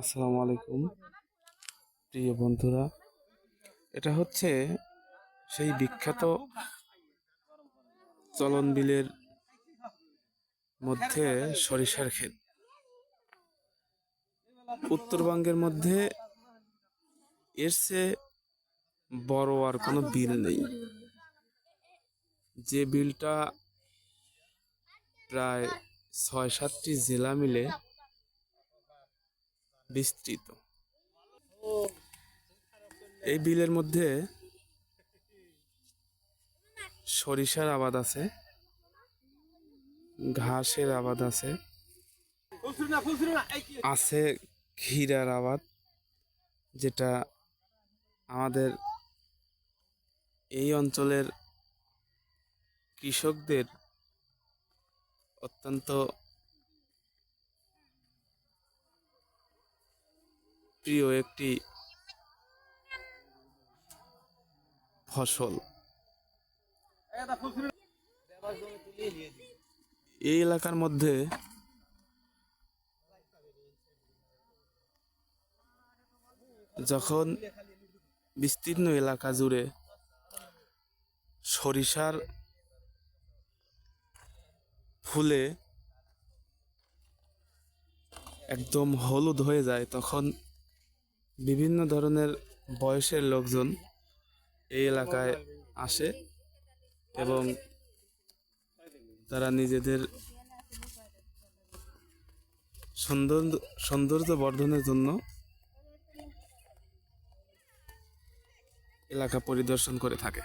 আসসালামু আলাইকুম প্রিয় বন্ধুরা। এটা হচ্ছে সেই বিখ্যাত চলন বিলের মধ্যে সরিষার ক্ষেত। উত্তরবঙ্গের মধ্যে এর চেয়ে বড় আর কোনো বিল নেই। যে বিলটা প্রায় ৬-৭টি জেলা মিলে বিস্তৃত। এই বিলের মধ্যে সরিষার আবাদ আছে, ঘাসের আবাদ আছে, আছে ক্ষীরার আবাদ, যেটা আমাদের এই অঞ্চলের কৃষকদের অত্যন্ত প্রিয় একটি ফসল। এই এলাকার মধ্যে যখন বিস্তীর্ণ এলাকা জুড়ে সরিষার ফুলে একদম হলুদ হয়ে যায়, তখন বিভিন্ন ধরনের বয়সের লোকজন এই এলাকায় আসে এবং তারা নিজেদের সৌন্দর্য বর্ধনের জন্য এলাকা পরিদর্শন করে থাকে।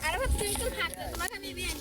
Ahora vas a tener que bajar, tomar a mi bien.